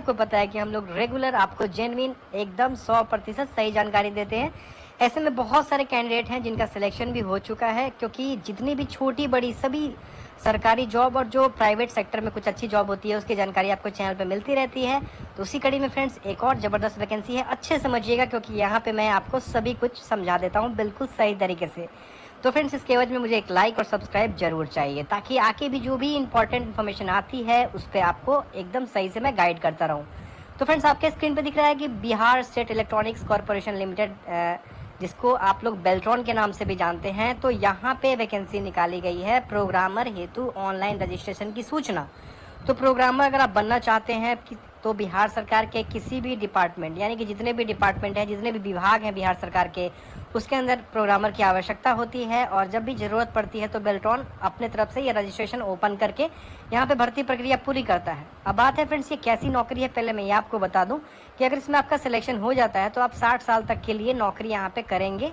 आपको पता है कि हम लोग रेगुलर आपको जेन्युइन एकदम 100% सही जानकारी देते हैं। ऐसे में बहुत सारे कैंडिडेट हैं जिनका सिलेक्शन भी हो चुका है, क्योंकि जितनी भी छोटी बड़ी सभी सरकारी जॉब और जो प्राइवेट सेक्टर में कुछ अच्छी जॉब होती है उसकी जानकारी आपको चैनल पे मिलती रहती है। तो उसी कड़ी में फ्रेंड्स एक और ज़बरदस्त वैकेंसी है, अच्छे समझिएगा क्योंकि यहाँ पे मैं आपको सभी कुछ समझा देता हूँ बिल्कुल सही तरीके से। तो फ्रेंड्स इसके एवज में मुझे एक लाइक और सब्सक्राइब जरूर चाहिए, ताकि आके भी जो भी इंपॉर्टेंट इन्फॉर्मेशन आती है उस पर आपको एकदम सही से मैं गाइड करता रहूँ। तो फ्रेंड्स आपके स्क्रीन पे दिख रहा है कि Bihar state electronics corporation limited, जिसको आप लोग बेल्ट्रॉन के नाम से भी जानते हैं, तो यहाँ पे वैकेंसी निकाली गई है प्रोग्रामर हेतु ऑनलाइन रजिस्ट्रेशन की सूचना। तो प्रोग्रामर अगर आप बनना चाहते हैं तो बिहार सरकार के किसी भी डिपार्टमेंट, यानी कि जितने भी डिपार्टमेंट हैं, जितने भी विभाग हैं बिहार सरकार के, उसके अंदर प्रोग्रामर की आवश्यकता होती है। और जब भी ज़रूरत पड़ती है तो बेल्ट्रॉन अपने तरफ से ये रजिस्ट्रेशन ओपन करके यहाँ पे भर्ती प्रक्रिया पूरी करता है। अब बात है फ्रेंड्स ये कैसी नौकरी है, पहले मैं ये आपको बता दूँ कि अगर इसमें आपका सिलेक्शन हो जाता है तो आप 60 साल तक के लिए नौकरी यहाँ पे करेंगे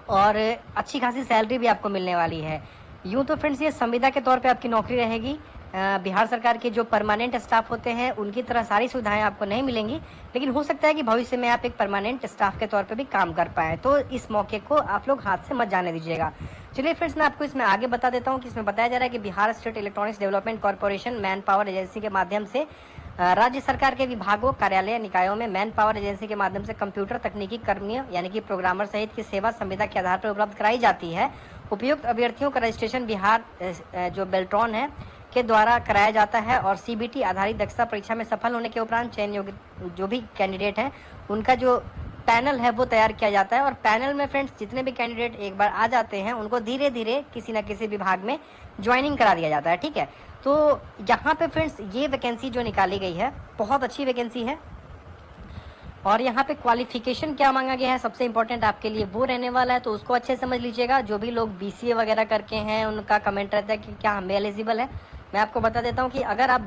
और अच्छी खासी सैलरी भी आपको मिलने वाली है। यूँ तो फ्रेंड्स ये संविदा के तौर पे आपकी नौकरी रहेगी। बिहार सरकार के जो परमानेंट स्टाफ होते हैं उनकी तरह सारी सुविधाएं आपको नहीं मिलेंगी, लेकिन हो सकता है कि भविष्य में आप एक परमानेंट स्टाफ के तौर पे भी काम कर पाएँ। तो इस मौके को आप लोग हाथ से मत जाने दीजिएगा। चलिए फ्रेंड्स मैं आपको इसमें आगे बता देता हूँ कि इसमें बताया जा रहा है कि Bihar state electronics development corporation man power agency के माध्यम से राज्य सरकार के विभागों, कार्यालय, निकायों में मैन पावर एजेंसी के माध्यम से कंप्यूटर तकनीकी कर्मियों यानी कि प्रोग्रामर सहित की सेवा संविदा के आधार पर उपलब्ध कराई जाती है। उपयुक्त अभ्यर्थियों का रजिस्ट्रेशन बिहार जो बेल्ट्रॉन है के द्वारा कराया जाता है और सीबीटी आधारित दक्षता परीक्षा में सफल होने के उपरांत चयन योग्य जो भी कैंडिडेट हैं उनका जो पैनल है वो तैयार किया जाता है। और पैनल में फ्रेंड्स जितने भी कैंडिडेट एक बार आ जाते हैं उनको धीरे धीरे किसी न किसी विभाग में ज्वाइनिंग करा दिया जाता है। ठीक है, तो यहाँ पे फ्रेंड्स ये वैकेंसी जो निकाली गई है बहुत अच्छी वैकेंसी है। और यहाँ पे क्वालिफिकेशन क्या मांगा गया है सबसे इम्पोर्टेंट आपके लिए वो रहने वाला है, तो उसको अच्छे समझ लीजिएगा। जो भी लोग बीसीए वगैरह करके हैं उनका कमेंट रहता है कि क्या हम एलिजिबल है। मैं आपको बता देता हूँ कि अगर आप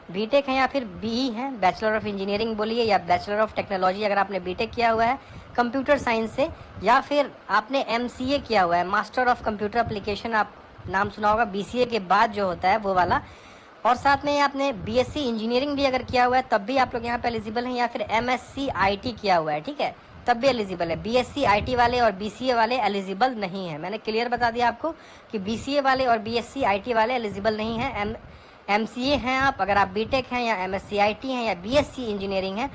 बीटेक हैं या फिर बीई हैं, बैचलर ऑफ इंजीनियरिंग बोलिए या बैचलर ऑफ टेक्नोलॉजी, अगर आपने बीटेक किया हुआ है कंप्यूटर साइंस से, या फिर आपने एमसीए किया हुआ है मास्टर ऑफ कंप्यूटर एप्लीकेशन, आप नाम सुना होगा बीसीए के बाद जो होता है वो वाला, और साथ में आपने बीएससी इंजीनियरिंग भी अगर किया हुआ है तब भी आप लोग यहाँ पे एलिजिबल हैं, या फिर एमएससी आईटी किया हुआ है, ठीक है, तब भी एलिजिबल है। बीएससी आईटी वाले और बीसीए वाले एलिजिबल नहीं है। मैंने क्लियर बता दिया आपको कि बीसीए वाले और बीएससी आईटी वाले एलिजिबल नहीं हैं। एमसीए हैं आप, अगर आप बीटेक हैं या एमएससी आईटी हैं या बीएससी इंजीनियरिंग हैं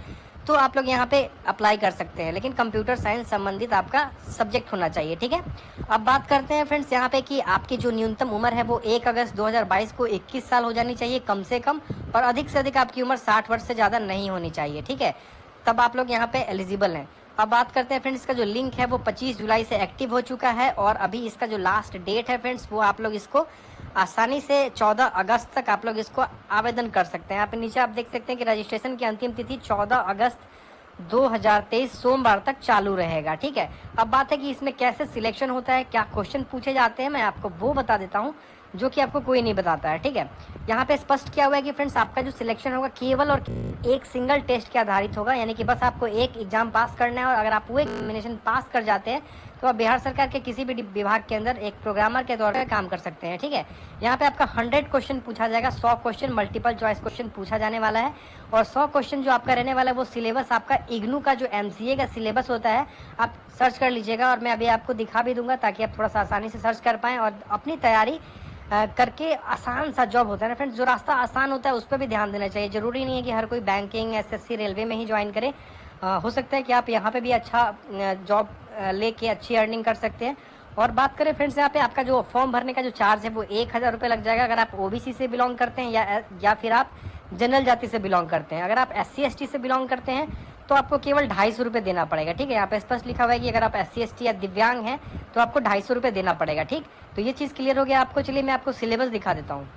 तो आप लोग यहाँ पे अप्लाई कर सकते हैं, लेकिन कंप्यूटर साइंस संबंधित आपका सब्जेक्ट होना चाहिए। ठीक है, अब बात करते हैं फ्रेंड्स यहाँ पे कि आपकी जो न्यूनतम उम्र है वो 1 अगस्त 2022 को 21 साल हो जानी चाहिए कम से कम, और अधिक से अधिक आपकी उम्र 60 वर्ष से ज़्यादा नहीं होनी चाहिए। ठीक है, तब आप लोग यहाँ पे एलिजिबल हैं। अब बात करते हैं फ्रेंड्स, इसका जो लिंक है वो 25 जुलाई से एक्टिव हो चुका है और अभी इसका जो लास्ट डेट है फ्रेंड्स वो आप लोग इसको आसानी से 14 अगस्त तक आप लोग इसको आवेदन कर सकते हैं। यहाँ पे नीचे आप देख सकते हैं कि रजिस्ट्रेशन की अंतिम तिथि 14 अगस्त 2023 सोमवार तक चालू रहेगा। ठीक है, अब बात है कि इसमें कैसे सिलेक्शन होता है, क्या क्वेश्चन पूछे जाते हैं, मैं आपको वो बता देता हूँ जो कि आपको कोई नहीं बताता है। ठीक है, यहाँ पे स्पष्ट किया हुआ है कि फ्रेंड्स आपका जो सिलेक्शन होगा केवल और एक सिंगल टेस्ट के आधारित होगा, यानी कि बस आपको एक एग्जाम पास करना है और अगर आप वो एग्जामिनेशन पास कर जाते हैं तो आप बिहार सरकार के किसी भी विभाग के अंदर एक प्रोग्रामर के तौर पर काम कर सकते हैं। ठीक है, यहाँ पे आपका 100 क्वेश्चन पूछा जाएगा, 100 क्वेश्चन मल्टीपल चॉइस क्वेश्चन पूछा जाने वाला है और 100 क्वेश्चन जो आपका रहने वाला है वो सिलेबस आपका इग्नू का जो एमसीए का सिलेबस होता है आप सर्च कर लीजिएगा और मैं अभी आपको दिखा भी दूंगा ताकि आप थोड़ा सा आसानी से सर्च कर पाएँ और अपनी तैयारी करके आसान सा जॉब होता है ना फ्रेंड्स, जो रास्ता आसान होता है उस पर भी ध्यान देना चाहिए। जरूरी नहीं है कि हर कोई बैंकिंग, एसएससी, रेलवे में ही ज्वाइन करे। हो सकता है कि आप यहाँ पे भी अच्छा जॉब लेके अच्छी अर्निंग कर सकते हैं। और बात करें फ्रेंड्स यहाँ पे आपका जो फॉर्म भरने का जो चार्ज है वो 1000 रुपये लग जाएगा अगर आप ओबीसी से बिलोंग करते हैं या फिर आप जनरल जाति से बिलोंग करते हैं। अगर आप SC ST से बिलोंग करते हैं तो आपको केवल 250 रुपये देना पड़ेगा। ठीक है, यहाँ पे स्पष्ट लिखा हुआ है कि अगर आप SC ST या दिव्यांग हैं तो आपको 250 रुपये देना पड़ेगा। ठीक, तो ये चीज़ क्लियर हो गया आपको। चलिए मैं आपको सिलेबस दिखा देता हूँ।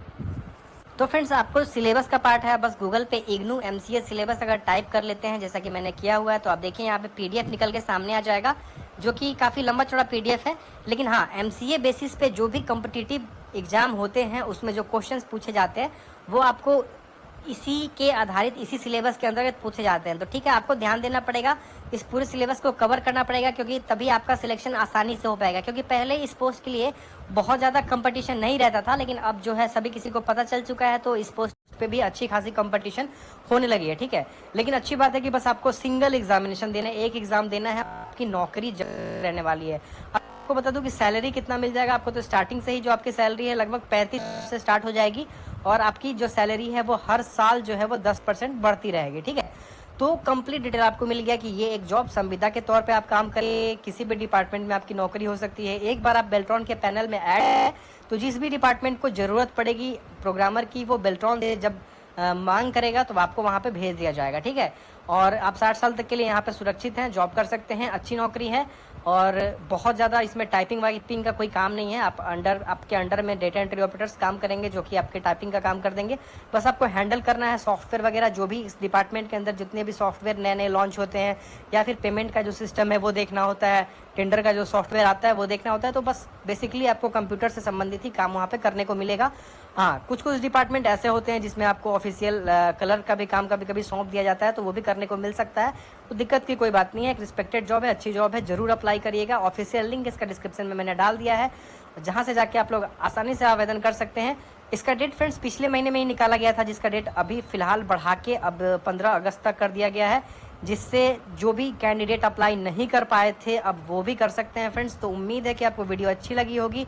तो फ्रेंड्स आपको सिलेबस का पार्ट है, बस गूगल पे इग्नू एमसीए सिलेबस अगर टाइप कर लेते हैं जैसा कि मैंने किया हुआ है तो आप देखिए यहाँ पे PDF निकल के सामने आ जाएगा जो कि काफ़ी लंबा चौड़ा PDF है। लेकिन हाँ, एमसीए बेसिस पे जो भी कॉम्पिटिटिव एग्जाम होते हैं उसमें जो क्वेश्चंस पूछे जाते हैं वो आपको इसी के आधारित इसी सिलेबस के अंतर्गत पूछे जाते हैं। तो ठीक है, आपको ध्यान देना पड़ेगा, इस पूरे सिलेबस को कवर करना पड़ेगा, क्योंकि तभी आपका सिलेक्शन आसानी से हो पाएगा। क्योंकि पहले इस पोस्ट के लिए बहुत ज़्यादा कंपटीशन नहीं रहता था, लेकिन अब जो है सभी किसी को पता चल चुका है, तो इस पोस्ट पे भी अच्छी खासी कंपटीशन होने लगी है। ठीक है, लेकिन अच्छी बात है कि बस आपको सिंगल एग्जामिनेशन देना है, एक एग्जाम देना है, आपकी नौकरी रहने वाली है। आपको बता दूं कि सैलरी कितना मिल जाएगा आपको, तो स्टार्टिंग से ही जो आपकी सैलरी है लगभग 35 से स्टार्ट हो जाएगी, और आपकी जो सैलरी है वो हर साल जो है वो 10% बढ़ती रहेगी। ठीक है, तो कंप्लीट डिटेल आपको मिल गया कि ये एक जॉब संविदा के तौर पे आप काम करें, किसी भी डिपार्टमेंट में आपकी नौकरी हो सकती है। एक बार आप बेल्ट्रॉन के पैनल में ऐड है, तो जिस भी डिपार्टमेंट को ज़रूरत पड़ेगी प्रोग्रामर की, वो बेल्ट्रॉन से जब मांग करेगा तो आपको वहाँ पे भेज दिया जाएगा। ठीक है, और आप 60 साल तक के लिए यहाँ पे सुरक्षित हैं, जॉब कर सकते हैं, अच्छी नौकरी है, और बहुत ज़्यादा इसमें टाइपिंग वाइपिंग का कोई काम नहीं है। आपके अंडर में डेटा एंट्री ऑपरेटर्स काम करेंगे, जो कि आपके टाइपिंग का काम कर देंगे। बस आपको हैंडल करना है सॉफ्टवेयर वगैरह, जो भी इस डिपार्टमेंट के अंदर जितने भी सॉफ्टवेयर नए नए लॉन्च होते हैं, या फिर पेमेंट का जो सिस्टम है वो देखना होता है, टेंडर का जो सॉफ्टवेयर आता है वो देखना होता है। तो बस बेसिकली आपको कंप्यूटर से संबंधित ही काम वहाँ पे करने को मिलेगा। हाँ, कुछ कुछ डिपार्टमेंट ऐसे होते हैं जिसमें आपको ऑफिशियल कलर का भी काम कभी कभी सौंप दिया जाता है, तो वो भी करने को मिल सकता है। तो दिक्कत की कोई बात नहीं है, एक रिस्पेक्टेड जॉब है, अच्छी जॉब है, जरूर अप्लाई करिएगा। ऑफिशियल लिंक इसका डिस्क्रिप्शन में मैंने डाल दिया है, जहाँ से जाके आप लोग आसानी से आवेदन कर सकते हैं। इसका डेट फ्रेंड्स पिछले महीने में ही निकाला गया था, जिसका डेट अभी फिलहाल बढ़ा के अब 15 अगस्त तक कर दिया गया है, जिससे जो भी कैंडिडेट अप्लाई नहीं कर पाए थे अब वो भी कर सकते हैं फ्रेंड्स। तो उम्मीद है कि आपको वीडियो अच्छी लगी होगी।